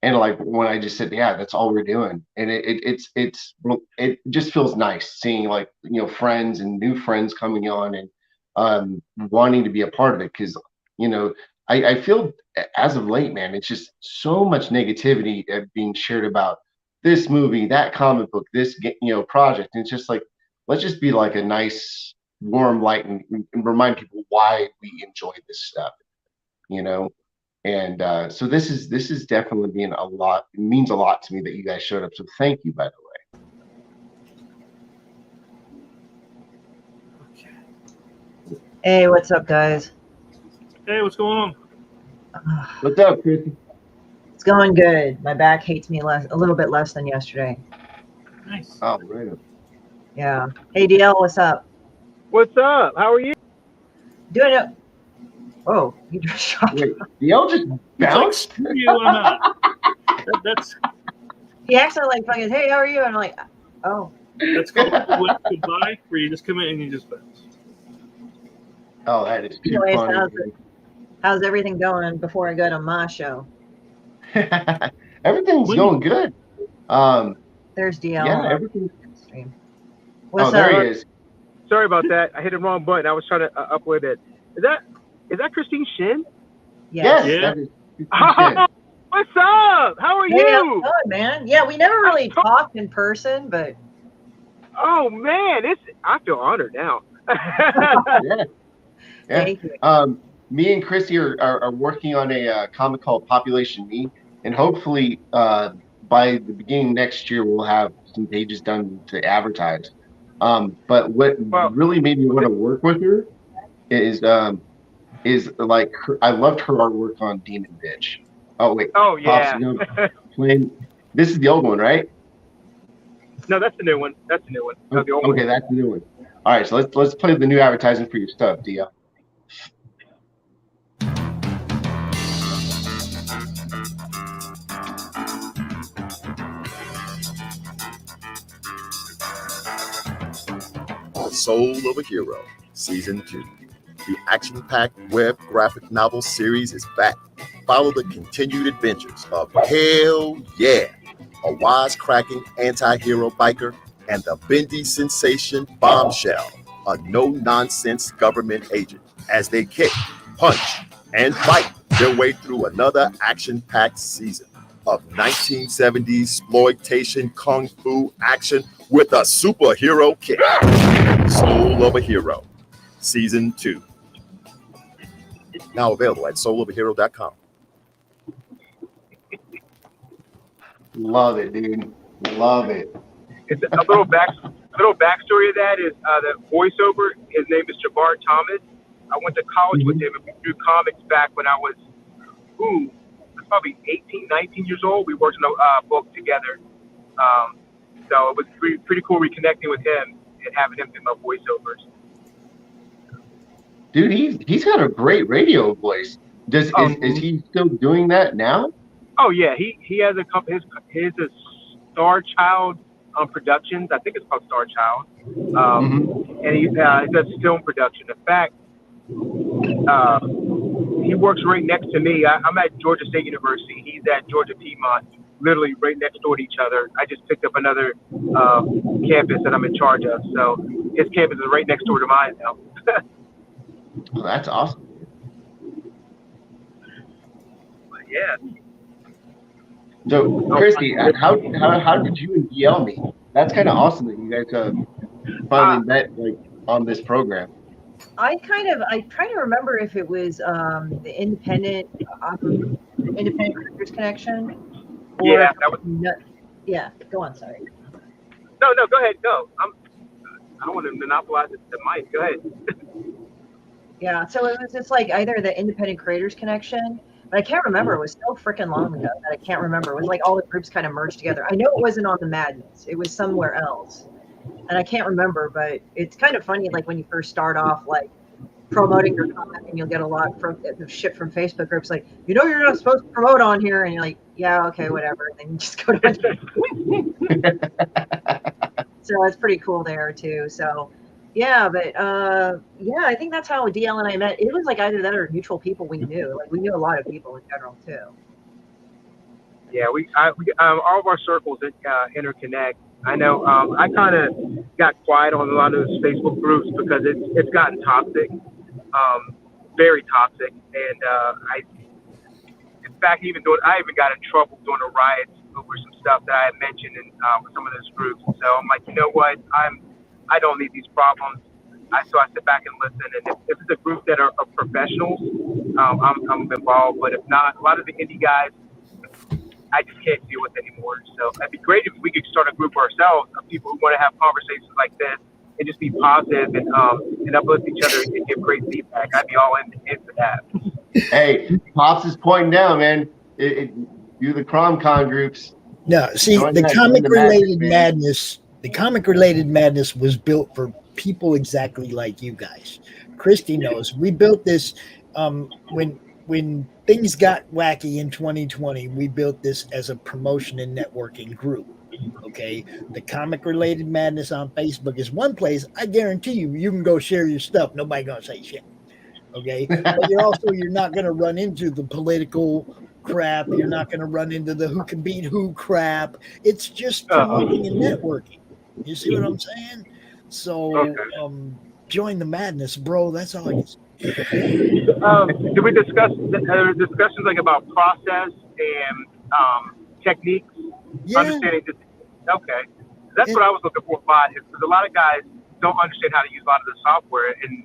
And like when I just said, yeah, that's all we're doing. And it just feels nice seeing like, you know, friends and new friends coming on and wanting to be a part of it. Cause, you know, I feel as of late, man, it's just so much negativity being shared about this movie, that comic book, this, you know, project. And it's just like, let's just be like a nice warm light and remind people why we enjoy this stuff, you know? And so this is definitely being a lot. It means a lot to me that you guys showed up. So thank you, by the way. Hey, what's up, guys? Hey, what's going on? What's up, Christie? It's going good. My back hates me a little bit less than yesterday. Nice. Oh, right. Yeah. Hey, DL, what's up? What's up? How are you? Doing it. Oh, you just shot. Wait, y'all just bounced? Screw you, I'm not. That's He accidentally like fucking, hey, how are you? And I'm like, oh. That's called goodbye, where you just come in and you just bounce. Oh, that is too Anyways, funny. how's everything going before I go to my show? Everything's going good. There's DL. Yeah, everything. Stream. Oh, What's there up? he is. Sorry about that. I hit the wrong button. I was trying to upload it. Is that Christie Shinn? Yes. Yeah. That is Shinn. What's up? How are Hey, how's you? it going, man? Yeah, we never really talked in person, but Oh man, I feel honored now. Yeah. thank you. Me and Christie are working on a comic called Population Me, and hopefully by the beginning next year we'll have some pages done to advertise. But what really made me want to work with her is like I loved her artwork on Demon Bitch. Oh wait. Oh yeah. This is the old one, right? No, that's the new one. That's the new one. No, the old one. Okay, that's the new one. All right, so let's play the new advertising for your stuff, Dia. The Soul of a Hero, Season 2. The action-packed web graphic novel series is back. Follow the continued adventures of Hell Yeah, a wisecracking anti-hero biker, and the bendy sensation Bombshell, a no-nonsense government agent, as they kick, punch, and fight their way through another action-packed season of 1970s exploitation kung fu action with a superhero kick. Soul of a Hero, Season 2. Now available at soulofahero.com. Love it, dude. Love it. It's a little backstory of that is the voiceover. His name is Jabbar Thomas. I went to college with him and we drew comics back when I was probably 18, 19 years old. We worked on a book together. So it was pretty cool reconnecting with him and having him do my voiceovers. Dude, he's got a great radio voice. Is he still doing that now? Oh yeah, he has a company. His is Star Child Productions. I think it's called Star Child. And he does film production. In fact, he works right next to me. I'm at Georgia State University. He's at Georgia Piedmont, literally right next door to each other. I just picked up another campus that I'm in charge of. So his campus is right next door to mine now. Oh, that's awesome. Yeah. So, Christie, how did you and DL meet? That's kind of awesome that you guys finally met like on this program. I try to remember if it was the independent creators connection. Or Yeah, that was. Yeah, go on. Sorry. No, go ahead. Go. I don't want to monopolize the mic. Go ahead. Yeah, so it was just like either the independent creators connection, but I can't remember. It was so freaking long ago that I can't remember. It was like all the groups kind of merged together. I know it wasn't on the Madness. It was somewhere else. and I can't remember, but it's kind of funny. Like when you first start off, like promoting your comic, and you'll get a lot from shit from Facebook groups, like, you're not supposed to promote on here, and you're like, yeah, okay, whatever, and then you just go to so it's pretty cool there too. So yeah, but yeah, I think that's how DL and I met. It was like either that or mutual people we knew. Like we knew a lot of people in general too. Yeah, all of our circles interconnect. I know I kind of got quiet on a lot of those Facebook groups because it's gotten toxic, very toxic, and in fact, I even got in trouble during the riots over some stuff that I had mentioned in some of those groups. So I'm like, you know what, I don't need these problems. So I sit back and listen, and if it's a group that are professionals, I'm involved. But if not, a lot of the indie guys, I just can't deal with anymore. So it'd be great if we could start a group ourselves of people who want to have conversations like this and just be positive and uplift each other and give great feedback. I'd be all in for that. Hey, Pops is pointing down, man. Do the CromCon groups. No, see, the comic-related madness was built for people exactly like you guys. Christie knows. We built this when things got wacky in 2020. We built this as a promotion and networking group. Okay, the comic-related madness on Facebook is one place. I guarantee you can go share your stuff. Nobody gonna say shit. Okay, but you're not gonna run into the political crap. You're not going to run into the who can beat who crap. It's just promoting and networking. You see what I'm saying? So join the madness, bro. That's all I can say. Did we discuss discussions like about process and techniques? Yeah. Understanding this. Okay. That's what I was looking for, because a lot of guys don't understand how to use a lot of the software, and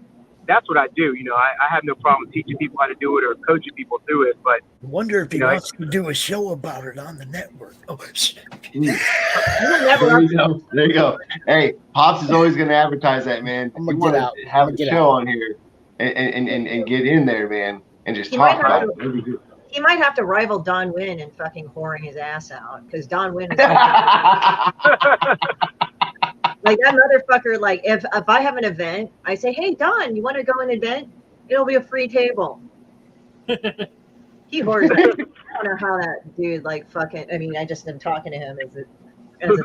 that's what I do. I have no problem teaching people how to do it or coaching people through it. But I wonder if he wants to do a show about it on the network. Oh, there you go. Hey, Pops is always going to advertise that, man. I'm going to have a show on here and get in there, man, and just talk about it. He might have to rival Don Wynn in fucking whoring his ass out, because Don Wynn is like that motherfucker. Like if I have an event, I say, hey Don, you want to go an event? It'll be a free table. He whores. I don't know how that dude like fucking. I mean, I just am talking to him as a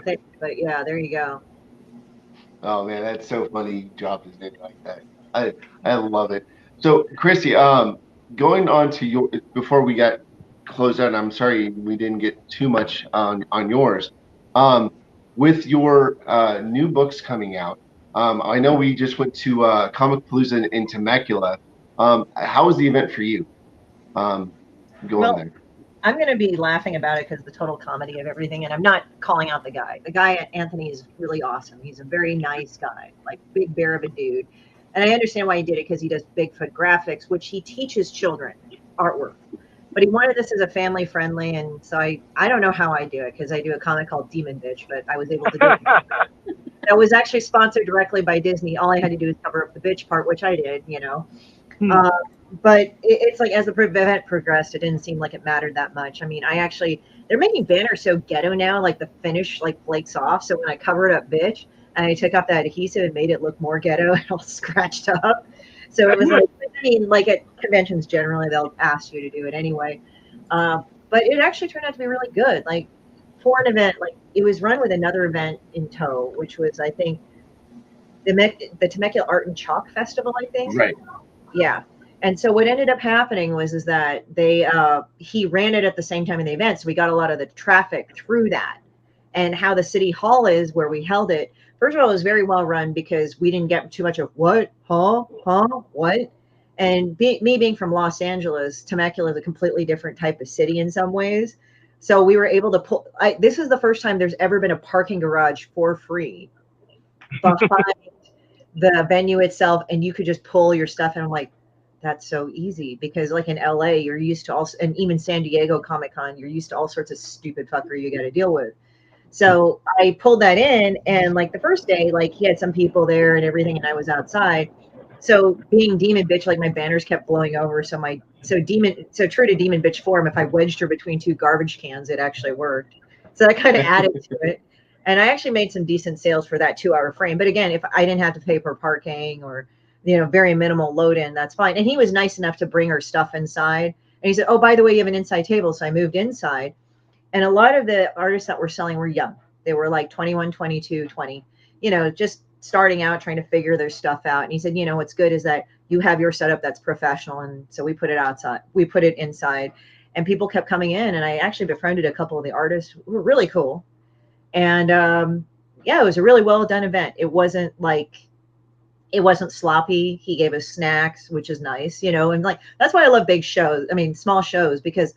thing. But yeah, there you go. Oh man, that's so funny. You dropped his name like that. I love it. So Christie, going on to your before we got closed out. I'm sorry we didn't get too much on yours. With your new books coming out, I know we just went to Comicpalooza in Temecula. How was the event for you? There. I'm going to be laughing about it because the total comedy of everything, and I'm not calling out the guy. The guy, Anthony, is really awesome. He's a very nice guy, like big bear of a dude. And I understand why he did it, because he does Bigfoot graphics, which he teaches children artwork. But he wanted this as a family friendly, and so I don't know how I do it, because I do a comic called Demon Bitch, but I was able to do it. That was actually sponsored directly by Disney. All I had to do was cover up the bitch part, which I did, But it's like as the event progressed, it didn't seem like it mattered that much. I mean, they're making banners so ghetto now, like the finish like flakes off. So when I covered up bitch and I took off that adhesive and made it look more ghetto and all scratched up. So it was like, I mean, like at conventions generally, they'll ask you to do it anyway. But it actually turned out to be really good. Like for an event, like it was run with another event in tow, which was, I think, the Temecula Art and Chalk Festival, I think. Right. Yeah. And so what ended up happening was that he ran it at the same time in the event. So we got a lot of the traffic through that. And how the city hall is where we held it. First of all, it was very well run because we didn't get too much of what, what. And me being from Los Angeles, Temecula is a completely different type of city in some ways. So we were able to pull. This is the first time there's ever been a parking garage for free behind the venue itself. And you could just pull your stuff. And I'm like, that's so easy, because like in LA, you're used to also, and even San Diego Comic-Con, you're used to all sorts of stupid fuckery you got to deal with. So I pulled that in, and like the first day, like he had some people there and everything, and I was outside. So being Demon Bitch, like my banners kept blowing over. So true to Demon Bitch form, if I wedged her between two garbage cans, it actually worked. So that kind of added to it. And I actually made some decent sales for that 2-hour frame. But again, if I didn't have to pay for parking or, very minimal load in, that's fine. And he was nice enough to bring her stuff inside. And he said, oh, by the way, you have an inside table. So I moved inside. And a lot of the artists that were selling were young. They were like 21, 22, 20, just starting out, trying to figure their stuff out. And he said, what's good is that you have your setup that's professional. And so we put it outside, we put it inside, and people kept coming in. And I actually befriended a couple of the artists who were really cool. And it was a really well done event. It wasn't sloppy. He gave us snacks, which is nice, and like, that's why I love big shows. I mean, small shows, because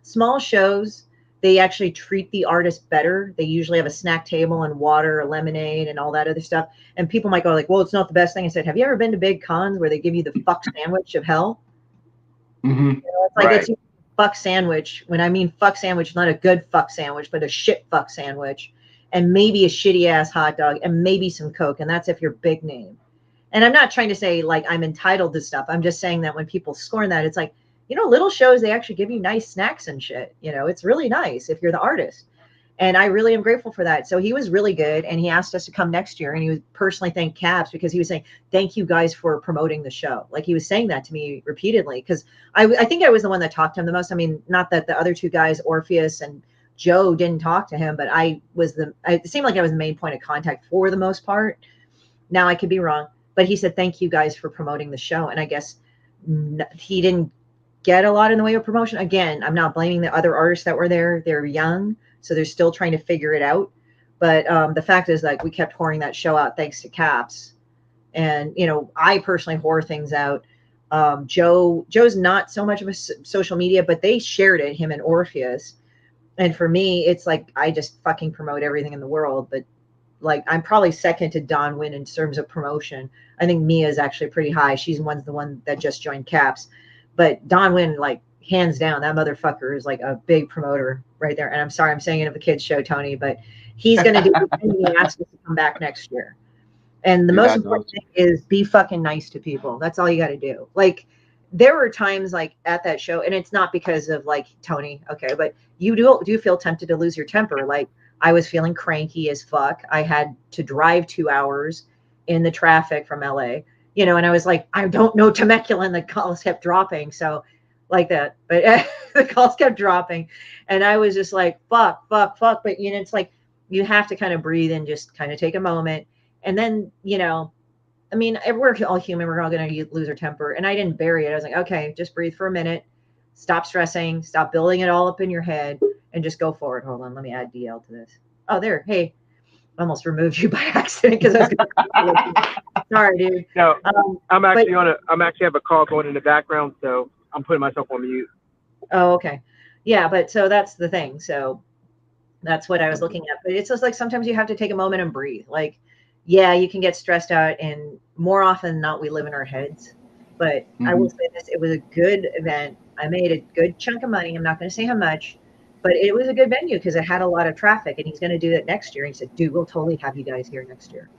small shows, they actually treat the artist better. They usually have a snack table and water, or lemonade, and all that other stuff. And people might go like, well, it's not the best thing. I said, have you ever been to big cons where they give you the fuck sandwich of hell? Mm-hmm. It's like, it's a fuck sandwich. When I mean fuck sandwich, not a good fuck sandwich, but a shit fuck sandwich, and maybe a shitty ass hot dog, and maybe some Coke. And that's if you're big name. And I'm not trying to say like I'm entitled to stuff. I'm just saying that when people scorn that, it's like, little shows, they actually give you nice snacks and shit. It's really nice if you're the artist. And I really am grateful for that. So he was really good. And he asked us to come next year. And he would personally thank Cabs, because he was saying, thank you guys for promoting the show. Like, he was saying that to me repeatedly, because I think I was the one that talked to him the most. I mean, not that the other two guys, Orpheus and Joe, didn't talk to him, but it seemed like I was the main point of contact for the most part. Now I could be wrong, but he said, thank you guys for promoting the show. And I guess he didn't get a lot in the way of promotion. Again, I'm not blaming the other artists that were there. They're young, so they're still trying to figure it out. But the fact is, like, we kept whoring that show out thanks to Caps. And, I personally whore things out. Joe's not so much of a social media, but they shared it, him and Orpheus. And for me, it's like, I just fucking promote everything in the world. But like, I'm probably second to Dawn Wynn in terms of promotion. I think Mia's actually pretty high. She's the one that just joined Caps. But Dawn Wynn, like, hands down, that motherfucker is like a big promoter right there. And I'm sorry, I'm saying it of the kids show, Tony, but he's going to do anything he asks us to come back next year. And the most important thing is be fucking nice to people. That's all you got to do. Like, there were times like at that show, and it's not because of like Tony, okay, but you do feel tempted to lose your temper. Like, I was feeling cranky as fuck. I had to drive 2 hours in the traffic from LA. And I was like, I don't know Temecula, and the calls kept dropping. So like that, but the calls kept dropping, and I was just like, fuck. But, it's like, you have to kind of breathe and just kind of take a moment. And then, I mean, we're all human. We're all going to lose our temper. And I didn't bury it. I was like, okay, just breathe for a minute. Stop stressing. Stop building it all up in your head, and just go forward. Hold on. Let me add DL to this. Oh, there. Hey, almost removed you by accident because I was gonna sorry, dude. No, I'm actually have a call going in the background, so I'm putting myself on mute. Oh, okay. Yeah, but so that's the thing. So that's what I was looking at. But it's just like, sometimes you have to take a moment and breathe. Like, yeah, you can get stressed out, and more often than not, we live in our heads. But I will say this, it was a good event. I made a good chunk of money. I'm not going to say how much, but it was a good venue because it had a lot of traffic, and he's going to do that next year. And he said, dude, we'll totally have you guys here next year.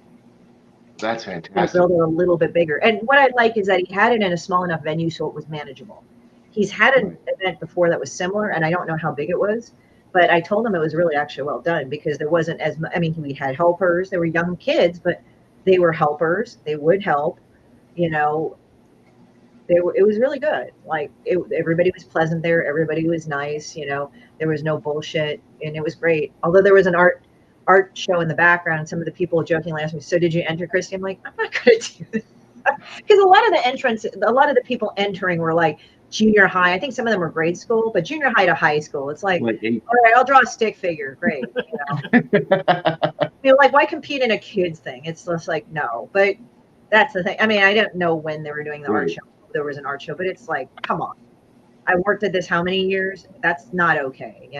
That's fantastic. Build it a little bit bigger. And what I like is that he had it in a small enough venue so it was manageable. He's had an event before that was similar, and I don't know how big it was, but I told him it was really actually well done because there wasn't as much. I mean, we had helpers. They were young kids, but they were helpers. They would help, It was really good. Like, everybody was pleasant there. Everybody was nice. There was no bullshit, and it was great. Although there was an art show in the background, some of the people jokingly asked me, so did you enter, Christie? I'm like, I'm not going to do this. Because a lot of the people entering were like junior high. I think some of them were grade school, but junior high to high school. It's like all right, I'll draw a stick figure. Great. Like, why compete in a kids thing? It's just like, no. But that's the thing. I mean, I didn't know when they were doing the art show. There was an art show, but it's like, come on. I worked at this how many years? That's not okay,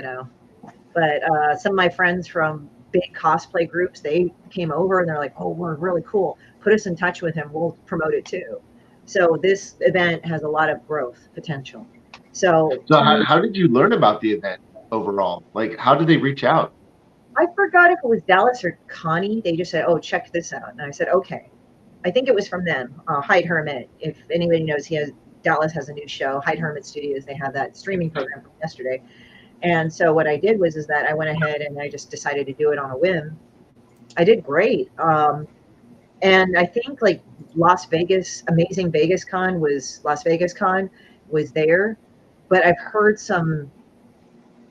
But some of my friends from big cosplay groups, they came over and they're like, oh, we're really cool. Put us in touch with him. We'll promote it too. So this event has a lot of growth potential. So how did you learn about the event overall? Like, how did they reach out? I forgot if it was Dallas or Connie. They just said, oh, check this out. And I said, okay. I think it was from them. Hyde Hermit. If anybody knows, Dallas has a new show, Hyde Hermit Studios. They have that streaming program from yesterday. And so what I did was that I went ahead and I just decided to do it on a whim. I did great. And I think like Las Vegas Con was there, but I've heard some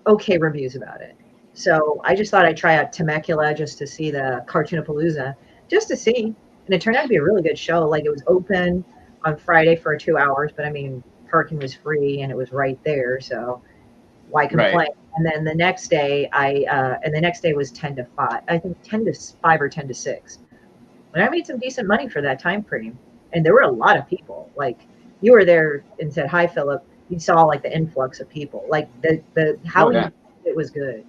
okay reviews about it. So I just thought I'd try out Temecula just to see the Cartoonapalooza, just to see. And it turned out to be a really good show. Like, it was open on Friday for 2 hours, but I mean, parking was free and it was right there. So why complain? Right. And then the next day was 10 to 5. I think 10 to 5 or 10 to 6. And I made some decent money for that time frame. And there were a lot of people. Like, you were there and said, "Hi, Philip." You saw like the influx of people. Like how it was good.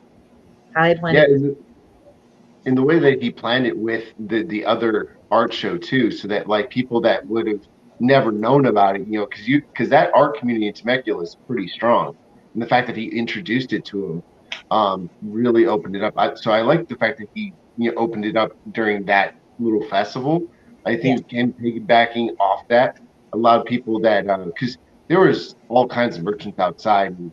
How he planned it. In the way that he planned it with the other art show too, so that like people that would have never known about it, because that art community in Temecula is pretty strong, and the fact that he introduced it to him really opened it up. So I like the fact that he opened it up during that little festival. I think him piggybacking off that allowed people that because there was all kinds of merchants outside, and,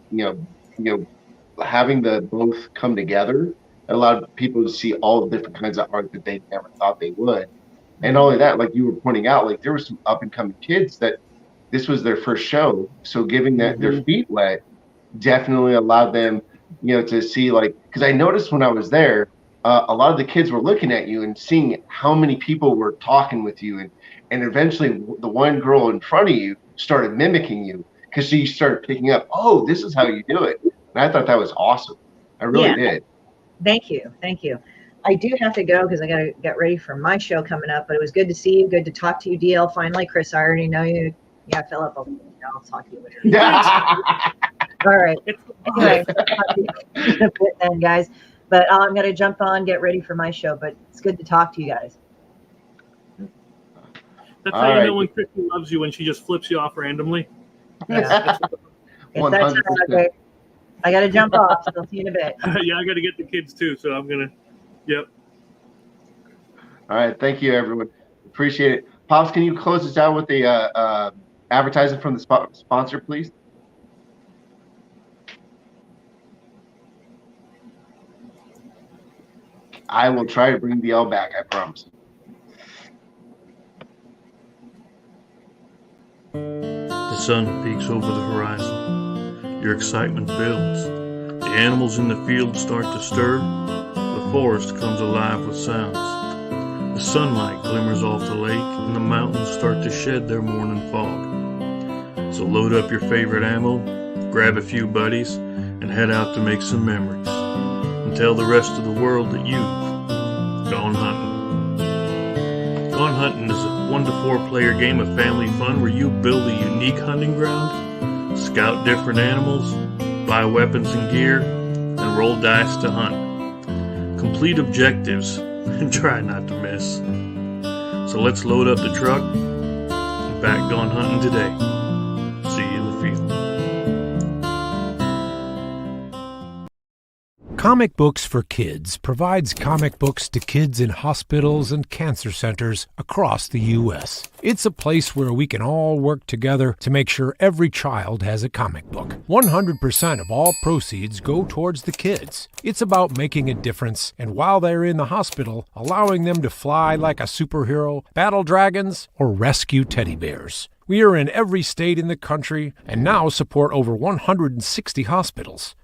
having the both come together allowed people to see all the different kinds of art that they never thought they would. And not only that, like you were pointing out, like there were some up and coming kids that this was their first show. So giving that their feet wet definitely allowed them, to see, like, because I noticed when I was there, a lot of the kids were looking at you and seeing how many people were talking with you. And eventually the one girl in front of you started mimicking you because she started picking up, "Oh, this is how you do it." And I thought that was awesome. I really did. Thank you. I do have to go because I got to get ready for my show coming up, but it was good to see you. Good to talk to you, DL. Finally, Chris, I already know you. Yeah, Philip, I'll talk to you later. All right. Anyway, then, guys. But I'm going to jump on, get ready for my show, but it's good to talk to you guys. That's how you know when Christie loves you, when she just flips you off randomly. Yeah. Okay. I got to jump off, so I'll see you in a bit. Yeah, I got to get the kids too, so I'm going to, yep. All right. Thank you, everyone. Appreciate it. Pops, can you close us out with the advertising from the sponsor, please? I will try to bring the L back, I promise. The sun peeks over the horizon. Your excitement builds. The animals in the field start to stir. The forest comes alive with sounds. The sunlight glimmers off the lake, and the mountains start to shed their morning fog. So load up your favorite ammo, grab a few buddies, and head out to make some memories. And tell the rest of the world that you've gone hunting. Gone Hunting is a 1 to 4 player game of family fun where you build a unique hunting ground, scout different animals, buy weapons and gear, and roll dice to hunt. Complete objectives and try not to miss. So let's load up the truck and back Gone Hunting today. See you in the field. Comic Books for Kids provides comic books to kids in hospitals and cancer centers across the U.S. It's a place where we can all work together to make sure every child has a comic book. 100% of all proceeds go towards the kids. It's about making a difference, and while they're in the hospital, allowing them to fly like a superhero, battle dragons, or rescue teddy bears. We are in every state in the country and now support over 160 hospitals.